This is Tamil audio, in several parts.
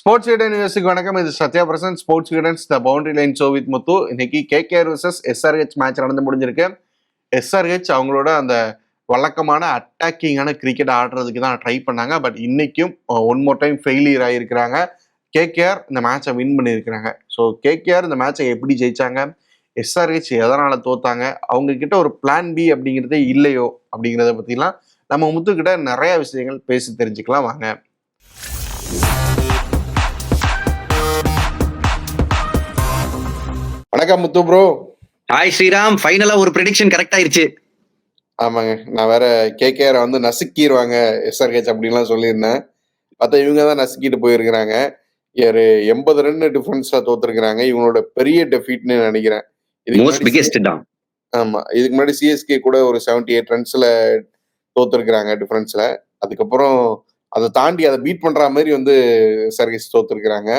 ஸ்போர்ட்ஸ் கைடன் நியூஸுக்கு வணக்கம். இது சத்யா பிரசன்ட் ஸ்போர்ட்ஸ் கைடன்ஸ் the boundary line show with Muthu. இன்னைக்கு கேகேஆர் vs எஸ்ஆர்ஹெச் மேட்ச் நடந்து முடிஞ்சிருக்கு. எஸ்ஆர்ஹெச் அவங்களோட அந்த வழக்கமான அட்டாக்கிங்கான கிரிக்கெட் ஆடுறதுக்கு தான் ட்ரை பண்ணாங்க. பட் இன்னைக்கும் ஒன் மோர் டைம் ஃபெயிலியர் ஆகியிருக்கிறாங்க. கேகேஆர் இந்த மேட்சை வின் பண்ணியிருக்கிறாங்க. ஸோ கேகேஆர் இந்த மேட்சை எப்படி ஜெயிச்சாங்க, எஸ்ஆர்ஹெச் எதனால் தோத்தாங்க, அவங்க கிட்ட ஒரு பிளான் பி அப்படிங்கிறதே இல்லையோ அப்படிங்கிறத பற்றிலாம் நம்ம முத்துக்கிட்ட நிறைய விஷயங்கள் பேசி தெரிஞ்சுக்கலாம் வாங்க. வணக்கம் முத்து ப்ரோ. ஹாய் ஸ்ரீராம், ஃபைனலா ஒரு ப்ரெடிக்ஷன் கரெக்ட் ஆயிருச்சு. ஆமாங்க, நான் வேற கேகேஆர் வந்து நசுக்கிடுவாங்க எஸ்ஆர்ஹெச் அப்படின்லாம் சொல்லியிருந்தேன். பார்த்தா இவங்க தான் நசுக்கிட்டு போயிருக்கிறாங்க. ஒரு 80 ரன் டிஃபரன்ஸ்ல தோத்துருக்கிறாங்க. இவங்களோட பெரிய டெஃபீட்னு நினைக்கிறேன். ஆமா, இதுக்கு முன்னாடி சிஎஸ்கே கூட ஒரு 78 ரன்ஸ்ல தோத்துருக்கிறாங்க டிஃபரன்ஸ்ல. அதுக்கப்புறம் அதை தாண்டி அதை பீட் பண்ற மாதிரி வந்து எஸ்ஆர்ஹெச் தோத்துருக்கிறாங்க.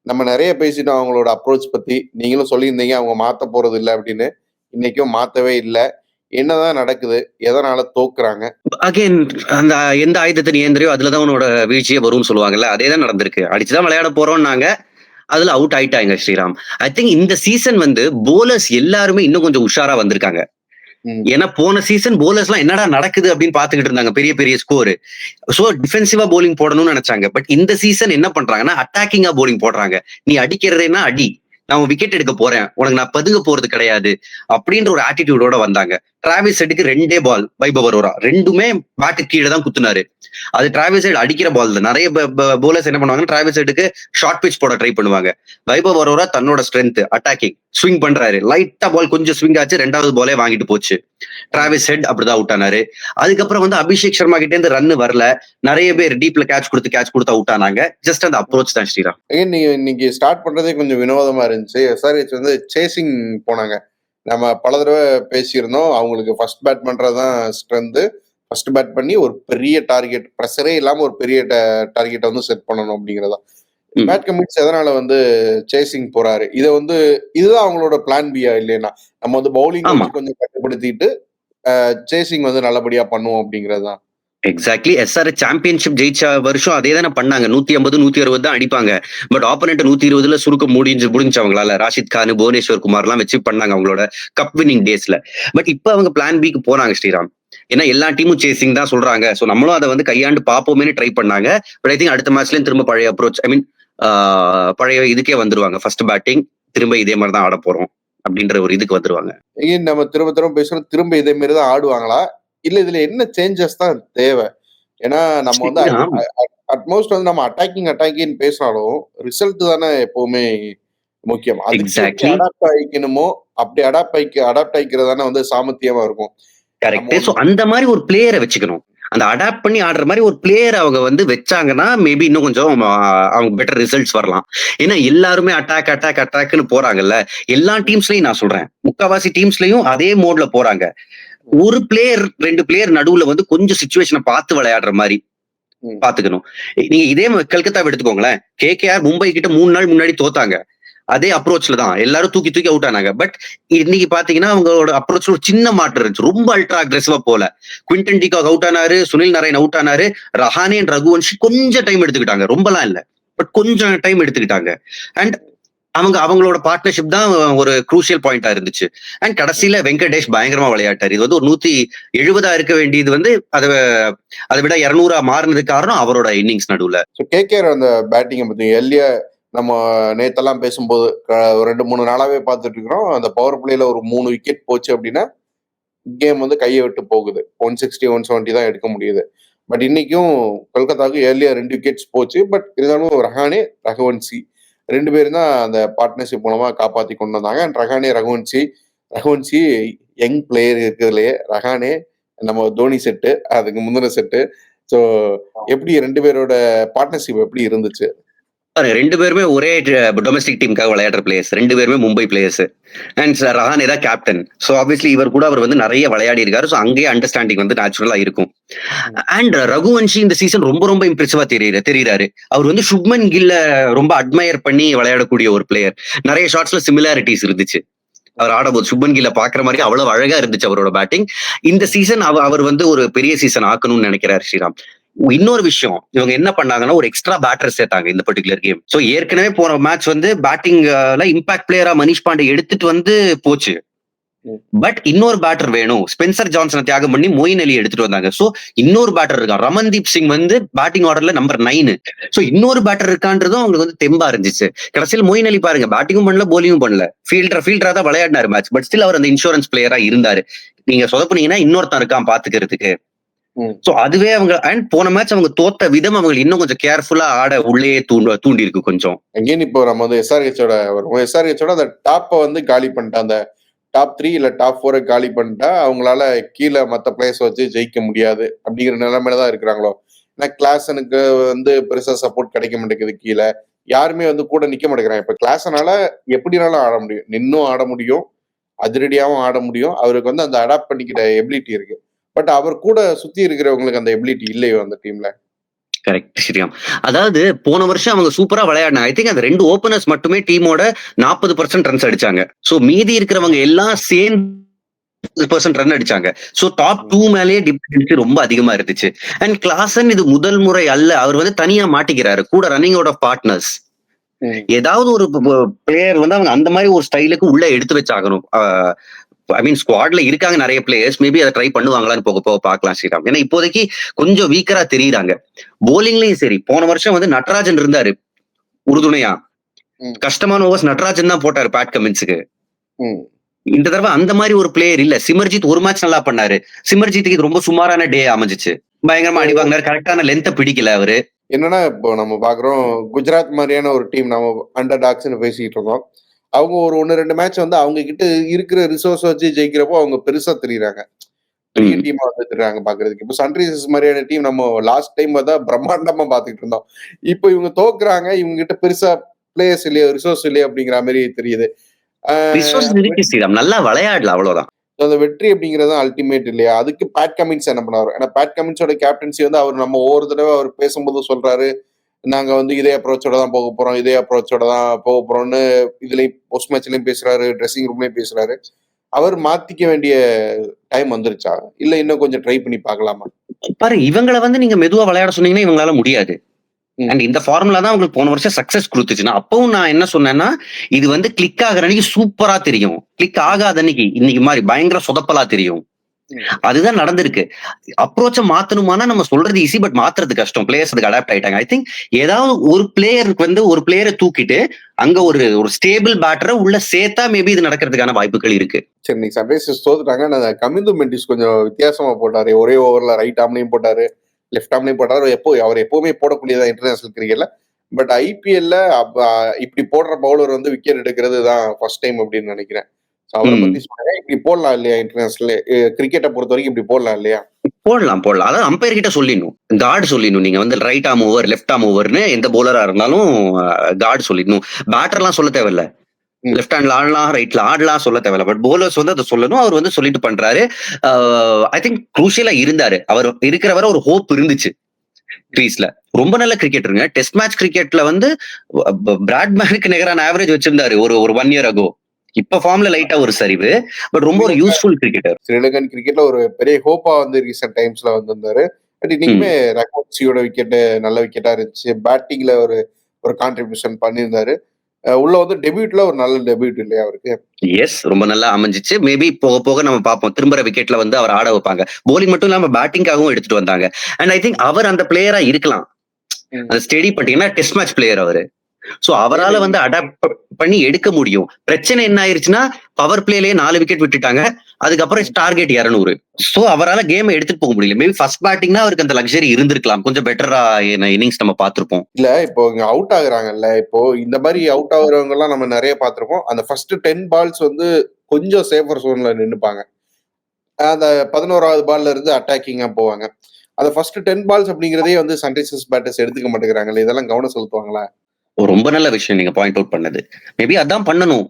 நம்ம நிறைய பேசிட்டோம் அவங்களோட அப்ரோச் பத்தி. நீங்களும் சொல்லியிருந்தீங்க அவங்க மாத்த போறது இல்லை அப்படின்னு. இன்னைக்கும் மாத்தவே இல்லை. என்னதான் நடக்குது, எதனால தோக்குறாங்க? அகைன் அந்த எந்த ஆயுதத்தை நீ ஏந்திரியோ அதுலதான் உன்னோட வீழ்ச்சியே வரும்னு சொல்லுவாங்கல்ல, அதேதான் நடந்திருக்கு. அடிச்சுதான் விளையாட போறோம்னாங்க, அதுல அவுட் ஆயிட்டாங்க ஸ்ரீராம். ஐ திங்க் இந்த சீசன் வந்து போலர்ஸ் எல்லாருமே இன்னும் கொஞ்சம் உஷாரா வந்திருக்காங்க. ஏன்னா போன சீசன் போலர்ஸ் எல்லாம் என்னடா நடக்குது அப்படின்னு பாத்துக்கிட்டு இருந்தாங்க, பெரிய பெரிய ஸ்கோர். சோ டிஃபென்சிவா போலிங் போடணும்னு நினைச்சாங்க. பட் இந்த சீசன் என்ன பண்றாங்கன்னா அட்டாக்கிங்கா போலிங் போடுறாங்க. நீ அடிக்கிறதேன்னா அடி, நான் விக்கெட் எடுக்க போறேன், உனக்கு நான் பதுங்க போறது கிடையாது அப்படின்ற ஒரு ஆட்டிடியூடோட வந்தாங்க. டிராவிஸ் ஹெட்டுக்கு 2 பால் வைபவ் வரோரா ரெண்டுமே பேட்டு கீழே தான் குத்துனாரு. அது டிராவிஸ் ஹெட் அடிக்கிற பால் தான். நிறைய போலர்ஸ் என்ன பண்ணுவாங்க, டிராவிஸ் ஹெட்டுக்கு ஷார்ட் பிச் போட ட்ரை பண்ணுவாங்க. வைபவ் வரோரா தன்னோட ஸ்ட்ரென்த் அட்டாக்கிங் ஸ்விங் பண்றாரு. லைட்டா பால் கொஞ்சம் ஸ்விங் ஆச்சு, 2வது பாலே வாங்கிட்டு போச்சு. டிராவிஸ் ஹெட் அப்படிதான் அவுட் ஆனாரு. அதுக்கப்புறம் வந்து அபிஷேக் சர்மா கிட்டே இருந்து ரன் வரல. நிறைய பேர் டீப்ல கேட்ச் கொடுத்து அவுட் ஆனாங்க. ஜஸ்ட் அந்த அப்ரோச் தான் ஸ்ரீராம். இன்னைக்கு ஸ்டார்ட் பண்றதே கொஞ்சம் வினோதமா இருந்துச்சு. எஸ்ஆர்ஹெச் வந்து சேசிங் போனாங்க. நம்ம பல தடவை பேசியிருந்தோம், அவங்களுக்கு ஃபர்ஸ்ட் பேட் பண்றதுதான் ஸ்ட்ரென்த். ஃபர்ஸ்ட் பேட் பண்ணி ஒரு பெரிய டார்கெட், ப்ரெஷரே இல்லாம ஒரு பெரிய டார்கெட்டை வந்து செட் பண்ணணும் அப்படிங்கிறதா. பேட் கமிட்ஸ் எதனால வந்து சேசிங் போறாரு? இதை வந்து இதுதான் அவங்களோட பிளான் பியா இல்லைன்னா நம்ம வந்து பவுலிங் கொஞ்சம் கட்டுப்படுத்திட்டு சேசிங் வந்து நல்லபடியா பண்ணுவோம் அப்படிங்கறதுதான். எக்ஸாக்ட்லி. எஸ்ஆர்ஹெச் சாம்பியன்ஷிப் ஜெயிச்ச வருஷம் அதே தானே பண்ணாங்க. 150 160 தான் அடிப்பாங்க. பட் ஆப்போனன்ட் 120 சுருக்க முடிஞ்சவங்களால ராஷித் கான், புவனேஸ்வர் குமார் எல்லாம் வச்சு பண்ணாங்க அவங்களோட கப் வின்னிங் டேஸ்ல. பட் இப்ப அவங்க பிளான் பிக்கு போறாங்க ஸ்ரீராம். ஏன்னா எல்லா டீமும் சேசிங் தான் சொல்றாங்க. சோ நம்மளும் அதை வந்து கையாண்டு பாப்போமே ட்ரை பண்ணாங்க. பட் ஐ திங்க் அடுத்த மேட்ச்லயும் திரும்ப பழைய அப்ரோச், ஐ மீன் பழைய இதுக்கே வந்துருவாங்க. ஃபர்ஸ்ட் பேட்டிங் திரும்ப இதே மாதிரி தான் ஆட போறோம் அப்படின்ற ஒரு இதுக்கு வந்துருவாங்க. நம்ம திரும்ப பேசுறோம், திரும்ப இதே மாதிரி தான் ஆடுவாங்களா இல்ல இதுல என்ன சேஞ்சஸ் தான் தேவை? ஏன்னா நம்ம வந்து அட்மோஸ்ட் வந்து நம்ம அட்டாக்கிங் பேசினாலும் ரிசல்ட் தானே எப்பவுமே முக்கியம். அடாப்ட் ஆகிக்கணுமோ, அப்படி அடாப்ட் ஆகிக்கிறதானே வந்து சாமர்த்தியமா இருக்கும். கரெக்ட். சோ அந்த மாதிரி ஒரு பிளேயரை வச்சுக்கணும். அந்த அடாப்ட் பண்ணி ஆடுற மாதிரி ஒரு பிளேயர் அவங்க வந்து வச்சாங்கன்னா மேபி இன்னும் கொஞ்சம் அவங்க பெட்டர் ரிசல்ட்ஸ் வரலாம். ஏன்னா எல்லாருமே அட்டாக்னு போறாங்கல்ல. எல்லா டீம்ஸ்லயும் நான் சொல்றேன், முக்காவாசி டீம்ஸ்லயும் அதே மோட்ல போறாங்க. ஒரு பிளேயர் 2 பிளேயர் நடுவுல வந்து கொஞ்சம் சிச்சுவேஷனை பார்த்து விளையாடுற மாதிரி பாத்துக்கணும். நீங்க இதே கல்கத்தாவை எடுத்துக்கோங்களேன். கேகேஆர் மும்பை கிட்ட 3 நாள் முன்னாடி தோத்தாங்க. அதே அப்ரோச்ல தான் எல்லாரும் தூக்கி அவுட் ஆனாங்க. பட் இன்னைக்கு பாத்தீங்கன்னா அவங்களோட அப்ரோச்ல ஒரு சின்ன மாற்றம் இருந்துச்சு. ரொம்ப அல்ட்ரா அக்ரெசிவா போல. குவிண்டன் டிகாக் அவுட் ஆனாரு, சுனில் நாராயண் அவுட் ஆனாரு, ரஹானே ரகுவன்ஷி கொஞ்சம் டைம் எடுத்துக்கிட்டாங்க. ரொம்பலாம் இல்ல, பட் கொஞ்சம் டைம் எடுத்துக்கிட்டாங்க. அண்ட் அவங்களோட பார்ட்னர்ஷிப் தான் ஒரு குரூசியல் பாயிண்டா இருந்துச்சு. அண்ட் கடைசியில வெங்கடேஷ் பயங்கரமா விளையாட்டாரு. இது வந்து ஒரு 170 இருக்க வேண்டியது வந்து அதை விட 200 மாறினதுக்கு காரணம் அவரோட இன்னிங்ஸ் நடுவுல. கேகேஆர் அந்த பேட்டிங்கை பத்தி எல்லியா நம்ம நேத்தெல்லாம் பேசும்போது 2-3 நாளாவே பார்த்துட்டு இருக்கிறோம். அந்த பவர் பிளேல ஒரு 3 விக்கெட் போச்சு அப்படின்னா கேம் வந்து கையை விட்டு போகுது. 160 170 தான் எடுக்க முடியுது. பட் இன்னைக்கும் கொல்கத்தாவுக்கு ஏர்லியா 2 விக்கெட்ஸ் போச்சு. பட் இருந்தாலும் ரஹானே, ரகுவன்சி 2 பேரும் தான் அந்த பார்ட்னர்ஷிப் மூலமா காப்பாத்தி கொண்டு வந்தாங்க. ரஹானே, ரகுவன்சி யங் பிளேயர் இருக்கிறதுலயே ரஹானே நம்ம தோனி செட்டு, அதுக்கு முந்தின செட்டு. ஸோ எப்படி 2 பேரோட பார்ட்னர்ஷிப் எப்படி இருந்துச்சு? 2 பேருமே ஒரே டொமஸ்டிக் டீமுக்காக விளையாடுற பிளேயர்ஸ். 2 பேருமே மும்பை பிளேயர்ஸ். அண்ட் ரஹானே தான் கேப்டன். ஸோ ஆப்வியஸ்லி இவர் கூட அவர் வந்து நிறைய விளையாடி இருக்காரு. ஸோ அங்கேயே அண்டர்ஸ்டாண்டிங் வந்து நேச்சுரலா இருக்கும். அண்ட் ரகுவன்ஷி இந்த சீசன் ரொம்ப ரொம்ப இம்ப்ரெசிவா தெரியுறாரு. அவர் வந்து சுப்மன் கில்ல ரொம்ப அட்மையர் பண்ணி விளையாடக்கூடிய ஒரு பிளேயர். நிறைய ஷாட்ஸ்ல சிமிலாரிட்டிஸ் இருந்துச்சு. அவர் ஆடும்போது சுப்மன் கில்ல பாக்குற மாதிரி அவ்வளவு அழகா இருந்துச்சு அவரோட பேட்டிங். இந்த சீசன் அவர் வந்து ஒரு பெரிய சீசன் ஆக்கணும்னு நினைக்கிறார் ஸ்ரீராம். இன்னொரு விஷயம் இவங்க என்ன பண்ணாங்கன்னா ஒரு எக்ஸ்ட்ரா பேட்டர் சேர்த்தாங்க இந்த பர்டிகுலர் கேம். சோ ஏற்கனவே போன மேட்ச் வந்து பேட்டிங்ல இம்பாக்ட் பிளேயரா மனிஷ் பாண்டே எடுத்துட்டு வந்து போச்சு. பட் இன்னொரு பேட்டர் வேணும். ஸ்பென்சர் ஜான்சனை தியாகம் பண்ணி மொயின் அலி எடுத்துட்டு வந்தாங்க. சோ இன்னொரு பேட்டர் இருக்கான். ரமன்தீப் சிங் வந்து பேட்டிங் ஆர்டர்ல நம்பர் 9. சோ இன்னொரு பேட்டர் இருக்கான்றதும் அவங்களுக்கு வந்து தெம்பா இருந்துச்சு. கடைசியில் மொயின் அலி பாருங்க, பேட்டிங்கும் பண்ணல, போலிங்கும் பண்ணல, ஃபீல்டரா தான் விளையாடினாரு மேட்ச். பட் ஸ்டில் அவர் அந்த இன்சூரன்ஸ் பிளேயரா இருந்தாரு. நீங்க சொதப்புனீங்கன்னா இன்னொருத்தன் இருக்கான் பாத்துக்கிறதுக்கு. சோ அதுவே அவங்க அண்ட் போன மேட்ச் அவங்க தோத்த விதம் அவங்க இன்னும் கொஞ்சம் கேர்ஃபுல்லா ஆட உள்ளே தூண்டி இருக்கு கொஞ்சம். அங்கேயும் இப்போ நம்ம வந்து எஸ்ஆர்ஹெச்சோட அந்த டாப்பை வந்து காலி பண்ணிட்டா, அந்த டாப் 3 இல்ல டாப் 4 காலி பண்ணிட்டா அவங்களால கீழே மற்ற பிளேயர்ஸ் வச்சு ஜெயிக்க முடியாது அப்படிங்கிற நிலைமையில தான் இருக்கிறாங்களோ. ஏன்னா கிளாசனுக்கு வந்து பெருசா சப்போர்ட் கிடைக்க மாட்டேங்குது. கீழே யாருமே வந்து கூட நிக்க மாட்டேங்கிறாங்க. இப்ப கிளாசனால எப்படினாலும் ஆட முடியும், நின்னும் ஆட முடியும், அதிரடியாவும் ஆட முடியும். அவருக்கு வந்து அந்த அடாப்ட் பண்ணிக்கிற எபிலிட்டி இருக்கு. பட் அவர் கூட சுத்தி இருக்கிறவங்களுக்கு அந்த எபிலிட்டி இல்லையோ அந்த டீம்ல. கரெக்ட் ஸ்ரீராம். அதாவது போன வருஷம் அவங்க சூப்பரா விளையாடினாங்க. ஐ திங்க் அந்த 2 ஓபனர்ஸ் மட்டுமே டீமோட 40% ரன்ஸ் அடிச்சாங்க. சோ மீதி இருக்கிறவங்க எல்லாம் சேர்ந்து ரன் அடிச்சாங்க. சோ டாப் 2 மேலேயே டிபெண்டன்சி ரொம்ப அதிகமா இருந்துச்சு. அண்ட் கிளாசன் இது முதல் முறை அல்ல, அவர் வந்து தனியா மாட்டிக்கிறாரு கூட ரன்னிங் அவுட் ஆஃப் பார்ட்னர்ஸ். ஏதாவது ஒரு பிளேயர் வந்து அவங்க அந்த மாதிரி ஒரு ஸ்டைலுக்கு உள்ள எடுத்து வச்சாகணும். ஐ மீன் ஸ்குவாட்ல இருக்காங்க நிறைய பிளேயர்ஸ், மேபி அதை ட்ரை பண்ணுவாங்களான்னு போக போக பார்க்கலாம் ஸ்ரீராம். ஏன்னா இப்போதைக்கு கொஞ்சம் வீக்கரா தெரியுறாங்க. போலிங்லயும் சரி, போன வருஷம் வந்து நட்ராஜன் இருந்தாரு உறுதுணையா. கஷ்டமான ஓவர்ஸ் நட்ராஜன் தான் போட்டாரு பேட் கமின்ஸுக்கு. இந்த தடவை அந்த மாதிரி ஒரு பிளேயர் இல்ல. சிமர்ஜித் ஒரு மேட்ச் நல்லா பண்ணாரு. சிமர்ஜித்துக்கு இது ரொம்ப சுமாரான டே அமைஞ்சிச்சு. பயங்கரமா அடி வாங்கினாரு, கரெக்டான லென்த்தை பிடிக்கல அவரு. என்னன்னா இப்போ நம்ம பாக்குறோம் குஜராத் மாதிரியான ஒரு டீம், நம்ம அண்டர் டாக்ஸ்னு பேசிட்டு இருக்கோம். அவங்க ஒரு 1-2 மேட்ச் வந்து அவங்க கிட்ட இருக்கிற ரிசோர்ஸ் வச்சு ஜெயிக்கிறப்போ அவங்க பெருசா தெரியுறாங்க, பெரிய டீமா வந்து தெரியுறாங்க பாக்குறதுக்கு. இப்போ சன்ரைசர்ஸ் மாதிரியான டீம் நம்ம லாஸ்ட் டைம் தான் பிரம்மாண்டமா பாத்துக்கிட்டு இருந்தோம். இப்போ இவங்க தோக்குறாங்க, இவங்க கிட்ட பெருசா பிளேயர்ஸ் இல்லையோ, ரிசோர்ஸ் இல்லையோ அப்படிங்கிற மாதிரி தெரியுது. நல்லா விளையாடல, அவ்வளவுதான். அந்த வெற்றி அப்படிங்கறது அல்டிமேட் இல்லையா? அதுக்கு பேட் கமின்ஸ் என்ன பண்ணாரு? ஏன்னா பேட் கமின்ஸோட கேப்டன்சி வந்து அவர் நம்ம ஒவ்வொரு தடவை அவர் பேசும்போது சொல்றாரு, நாங்க வந்து இதே அப்ரோச்சோட தான் போக போறோம், இதே அப்ரோச்சோட தான் போக போறோம்னு இதுலயும் போஸ்ட் மேட்ச்லயும் பேசுறாரு, ட்ரெஸ்ஸிங் ரூம்லயும் பேசுறாரு. அவர் மாத்திக்க வேண்டிய டைம் வந்துருச்சா, இல்ல இன்னும் கொஞ்சம் ட்ரை பண்ணி பார்க்கலாமா? பாரு, இவங்களை வந்து நீங்க மெதுவா விளையாட சொன்னீங்கன்னா இவங்களால முடியாது. அண்ட் இந்த ஃபார்முலா தான் உங்களுக்கு போன வருஷம் சக்சஸ் கொடுத்துச்சுன்னா, அப்பவும் நான் என்ன சொன்னேன்னா, இது வந்து கிளிக் ஆகிற அன்னைக்கு சூப்பரா தெரியும், கிளிக் ஆகாத அன்னைக்கு இன்னைக்கு மாதிரி பயங்கர சொதப்பலா தெரியும். அதுதான் நடந்திருக்கு. அப்ரோச்ச மாத்தணுமானா நம்ம சொல்றது ஈஸி, பட் மாத்துறது கஷ்டம். பிளேயர்ஸ் அதுக்கு அடாப்ட் ஆயிட்டாங்க. ஐ திங்க் ஏதாவது ஒரு பிளேயருக்கு வந்து ஒரு பிளேயரை தூக்கிட்டு அங்க ஒரு ஸ்டேபிள் பேட்டரை உள்ள சேர்த்தா மேபி இது நடக்கிறதுக்கான வாய்ப்புகள் இருக்கு. சரி, நீங்க சன்ரைசர்ஸ் தோத்துட்டாங்க. கமிந்து மெண்டிஸ் கொஞ்சம் வித்தியாசமா போட்டாரு. ஒரே ஓவர்ல ரைட் ஆம்லையும் போட்டாரு, லெஃப்ட் ஆம்லையும் போட்டாரு. அவர் எப்பவுமே போடக்கூடியதா இன்டர்நேஷனல் கிரிக்கெட்ல. பட் ஐபிஎல்ல இப்படி போடுற பவுலர் வந்து விக்கெட் எடுக்கிறது தான் ஃபர்ஸ்ட் டைம் அப்படின்னு நினைக்கிறேன். அவரை பத்தி சொல்லுங்க. இப்படி போடலாம் இல்லையா? இன்டர்நேஷனல் கிரிக்கெட்டை பொறுத்த வரைக்கும் இப்படி போடலாம் இல்லையா? போடலாம். அதாவது அம்பையர் கிட்ட சொல்லிடணும், கார்டு சொல்லிடணும். நீங்க வந்து ரைட் ஆம் ஓவர், லெஃப்ட் ஆம் ஓவர்னு எந்த போலரா இருந்தாலும் கார்டு சொல்லிடணும். பேட்டர்லாம் சொல்ல தேவையில்ல. லெஃப்ட் ஹேண்ட்ல ஆடலாம், ரைட்ல ஆடலாம், சொல்ல தேவையில்ல. பட் போலர்ஸ் வந்து அதை சொல்லணும். அவர் வந்து சொல்லிட்டு பண்றாரு. ஐ திங்க் குரூஷியலா இருந்தாரு. அவர் இருக்கிற வரை ஒரு ஹோப் இருந்துச்சு கிரீஸ்ல. ரொம்ப நல்ல கிரிக்கெட்டருங்க. டெஸ்ட் மேட்ச் கிரிக்கெட்ல வந்து பிராட்மேனுக்கு நிகரான ஆவரேஜ் வச்சிருந்தாரு ஒரு 1 year ago. இப்ப ஃபார்ம்ல லைட்டா ஒரு சரிவு, பட் ரொம்ப ஒரு யூஸ்ஃபுல் கிரிக்கெட்டர். ஸ்ரீலங்கன் கிரிக்கெட்ல ஒரு பெரிய ஹோப்பா வந்து ரீசெண்ட் டைம்ஸ்ல வந்திருந்தாரு. பட் இன்னைக்குமே ரகோட்சியோட விக்கெட் நல்ல விக்கெட்டா இருந்துச்சு. பேட்டிங்ல ஒரு கான்ட்ரிபியூஷன் பண்ணியிருந்தாரு. உள்ள வந்து டெபியூட்ல ஒரு நல்ல டெபியூட் இல்லையா அவருக்கு? எஸ், ரொம்ப நல்லா அமைஞ்சிச்சு. மேபி போக போக நம்ம பார்ப்போம், திரும்பற விக்கெட்ல வந்து அவர் ஆட வைப்பாங்க. போலிங் மட்டும் இல்லாம பேட்டிங்காகவும் எடுத்துட்டு வந்தாங்க. அண்ட் ஐ திங்க் அவர் அந்த பிளேயரா இருக்கலாம். அது ஸ்டெடி பண்ணிட்டீங்கன்னா டெஸ்ட் மேட்ச் பிளேயர் அவரு. சோ அவரால வந்து அடாப்ட் பண்ணி எடுக்க முடியும். பிரச்சனை என்ன ஆயிருச்சுன்னா, பவர் பிளேலயே 4 விக்கெட் விட்டுட்டாங்க. அதுக்கப்புறம் டார்கெட் 200. சோ அவரால கேம் எடுத்துட்டு போக முடியல. மேபி ஃபர்ஸ்ட் பேட்டிங்னா அவருக்கு அந்த லக்ஸரி இருந்திருக்கலாம், கொஞ்சம் பெட்டரா இன்னிங்ஸ் நம்ம பார்த்திருப்போம். இல்ல இப்போ இங்க அவுட் ஆகுறாங்கல்ல, இப்போ இந்த மாதிரி அவுட் ஆகுறவங்க எல்லாம் நம்ம நிறைய பார்த்திருப்போம். அந்த ஃபர்ஸ்ட் 10 பால்ஸ் வந்து கொஞ்சம் சேஃபர் சோன்ல நின்னுப்பாங்க. அந்த 11வது பால்ல இருந்து அட்டாக்கிங்கா போவாங்க. அந்த ஃபர்ஸ்ட் 10 பால்ஸ் அப்படிங்கறதே வந்து சன்ரைசர்ஸ் பேட்டர்ஸ் எடுத்துக்க மாட்டேங்கிறாங்களே, இதெல்லாம் கவனம் செலுத்துவாங்களா? ரொம்ப நல்ல விஷயம் நீங்க பாயிண்ட் அவுட் பண்ணது. மேபி அதான் பண்ணணும்.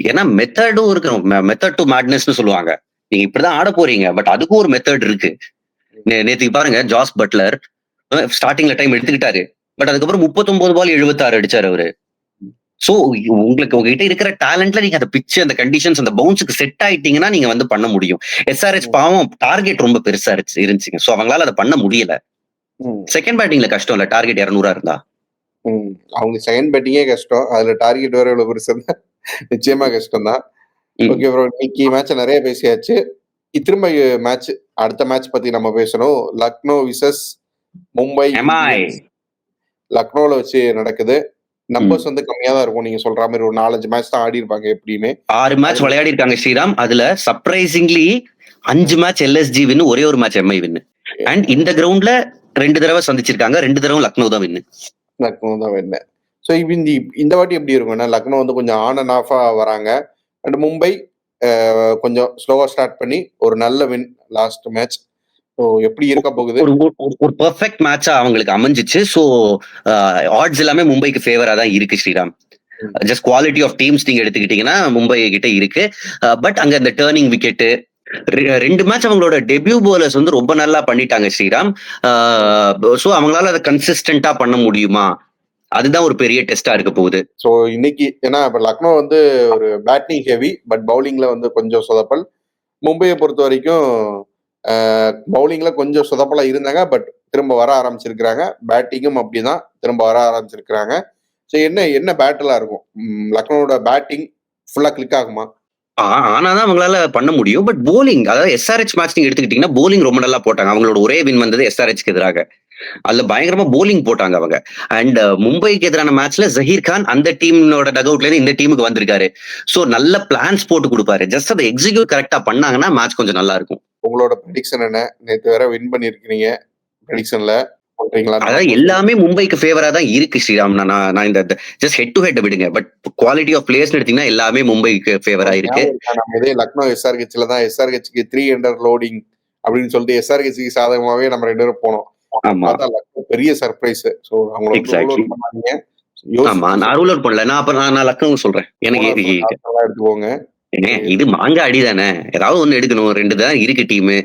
ஏன்னா மெத்தடும் இருக்கு. மெத்தட் டு மேட்னஸ்னு சொல்லுவாங்க. நீங்க இப்படிதான் ஆட போறீங்க, பட் அதுக்கும் ஒரு மெத்தட் இருக்கு. நேத்துக்கு பாருங்க, ஜாஸ் பட்லர் ஸ்டார்டிங்ல டைம் எடுத்துக்கிட்டாரு, பட் அதுக்கப்புறம் 39 பால் 76 அடிச்சாரு அவரு. சோ உங்களுக்கு உங்ககிட்ட இருக்கிற டேலண்ட்ல நீங்க அந்த பிட்ச், அந்த கண்டிஷன்ஸ், அந்த பவுன்ஸுக்கு செட் ஆயிட்டீங்கன்னா நீங்க வந்து பண்ண முடியும். எஸ்ஆர்ஹெச் பாவம் டார்கெட் ரொம்ப பெருசா இருந்துச்சுங்க. சோ அவங்களால அதை பண்ண முடியல. ம். செகண்ட் பேட்டிங்ல கஷ்டம் இல்ல, டார்கெட் 200 இருந்தா. ம். அவங்க செகண்ட் பேட்டிங்கே கஷ்டம். அதுல டார்கெட் வேற இவ்வளவு பெருசு இருந்தா நிச்சயமா கஷ்டம் தான். ம். Okay bro. இன்னைக்கு மேட்ச் நெறைய பேசியாச்சு. திரும்ப மேட்ச் அடுத்த மேட்ச் பத்தி நம்ம பேசணும். Lucknow versus Mumbai MI. Indians. லக்னோல வச்சு நடக்குது. ம். நம்பர்ஸ் வந்து கம்மியா தான் இருக்கும். நீங்க சொல்ற மாரி ஒரு 4, 5 மேட்ச் தான் ஆடிருப்பாங்க எப்படியுமே. 6 மேட்ச் அதுல விளையாடி இருக்காங்க ஸ்ரீராம். அதுல சர்ப்ரைசிங்லி 5 மேட்ச் எல்எஸ்ஜி வின், ஒரே ஒரு மேட்ச் எம்ஐ வின். அண்ட் இந்த கிரவுண்ட்ல 2 தடவை சந்திச்சிருக்காங்க. 2 தடவை லக்னோ தான் வின். லக்னோ தான் வென்ன. ஸோ இந்த வாட்டி எப்படி இருக்கும்னா, லக்னோ வந்து கொஞ்சம் ஆன் அண்ட் ஆஃபா வராங்க. அண்ட் மும்பை கொஞ்சம் ஸ்லோவா ஸ்டார்ட் பண்ணி ஒரு நல்ல வின் லாஸ்ட் மேட்ச். ஸோ எப்படி இருக்க போகுது? ஒரு பெர்ஃபெக்ட் மேட்சா அவங்களுக்கு அமைஞ்சிச்சு. ஸோ ஆட்ஸ் எல்லாமே மும்பைக்கு ஃபேவரா தான் இருக்கு Sriram. Just quality of teams நீங்க எடுத்துக்கிட்டீங்கன்னா மும்பை கிட்ட இருக்கு. பட் அங்க இந்த டர்னிங் விக்கெட் 2 மேட்ச் அவங்களோட டெபியூ போலர்ஸ் வந்து ரொம்ப நல்லா பண்ணிட்டாங்க ஸ்ரீராம். சோ அவங்களால அதை கன்சிஸ்டன்டா பண்ண முடியுமா, அதுதான் ஒரு பெரிய டெஸ்டா இருக்க போகுது. ஸோ இன்னைக்கு ஏன்னா இப்ப லக்னோ வந்து ஒரு பேட்டிங் ஹெவி, பட் பவுலிங்ல வந்து கொஞ்சம் சொதப்பல். மும்பையை பொறுத்த வரைக்கும் பவுலிங்ல கொஞ்சம் சொதப்பலா இருந்தாங்க, பட் திரும்ப வர ஆரம்பிச்சிருக்கிறாங்க. பேட்டிங்கும் அப்படிதான் திரும்ப வர ஆரம்பிச்சிருக்கிறாங்க. ஸோ என்ன பேட்டிலா இருக்கும்? லக்னோட பேட்டிங் ஃபுல்லா கிளிக் ஆகுமா? ஆனாதான் அவங்களால பண்ண முடியும். பட் போலிங், அதாவது எஸ்ஆர்ஹெச் மேட்ச் நீங்க எடுத்துக்கிட்டீங்கன்னா போலிங் ரொம்ப நல்லா போட்டாங்க. அவங்களோட ஒரே வின் வந்தது எஸ்ஆர்ஹெச்க்கு எதிராக. அதுல பயங்கரமா போலிங் போட்டாங்க அவங்க. அண்ட் மும்பைக்கு எதிரான மேட்ச்ல ஜஹீர் கான் அந்த டீமோட டக்அவுட்ல இருந்து இந்த டீமுக்கு வந்திருக்காரு. சோ நல்ல பிளான்ஸ் போட்டு கொடுப்பாரு. ஜஸ்ட் அதை எக்ஸிக்யூட் கரெக்டா பண்ணாங்கன்னா மேட்ச் கொஞ்சம் நல்லா இருக்கும். உங்களோட ப்ரெடிக்ஷன் என்ன? நேத்து வேற வின் பண்ணிருக்கீங்க ப்ரெடிக்ஷன்ல. அதாவது எல்லாமே மும்பைக்கு ஃபேவரா தான் இருக்கு ஸ்ரீராம். நான் இந்த ஜஸ்ட் ஹெட் டு ஹெட் விடுங்க. பட் குவாலிட்டி ஆஃப் பிளேயர்ஸ் எடுத்தீங்கன்னா எல்லாமே மும்பைக்கு ஃபேவரா இருக்கு. நம்ம இதே லக்னோ எஸ்ஆர்ஹெச்ல தான் எஸ்ஆர்ஹெச்க்கு 3 அண்டர் லோடிங் அப்படின்னு சொல்லிட்டு எஸ்ஆர்ஹெச்க்கு சாதகமாவே நம்ம 2 பேரும் போனோம். ஆமா, பெரிய சர்ப்ரைஸ். சோ அவங்கள எக்ஸாக்ட்லி. பண்ணாதீங்க. ஆமா, நான் ரூல் அவுட் பண்ணல. நான் லக்னோ சொல்றேன். எனக்கு எடுத்துக்கோங்க. இது மாங்க அடிதானே, ஏதாவது ஒண்ணு எடுக்கணும். 2 தான் இருக்கு டீம்.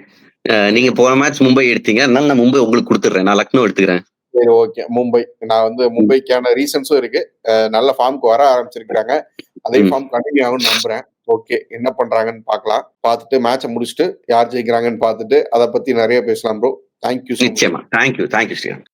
நீங்க போன மேட்ச் மும்பை எடுத்தீங்க, அதனால நான் மும்பை உங்களுக்கு கொடுத்துறேன். நான் லக்னோ எடுத்துக்கிறேன். சரி, ஓகே. மும்பை. நான் வந்து மும்பைக்கான ரீசன்ஸும் இருக்கு. நல்ல ஃபார்முக்கு வர ஆரம்பிச்சிருக்காங்க. அதே ஃபார்ம் கண்டினியூ ஆகும்னு நம்புறேன். ஓகே, என்ன பண்றாங்கன்னு பார்க்கலாம். பார்த்துட்டு மேட்சை முடிச்சுட்டு யார் ஜெயிக்கிறாங்கன்னு பார்த்துட்டு அதை பத்தி நிறைய பேசலாம் ப்ரோ. தேங்க்யூ. நிச்சயமா. தேங்க்யூ ஸ்ரீராம்.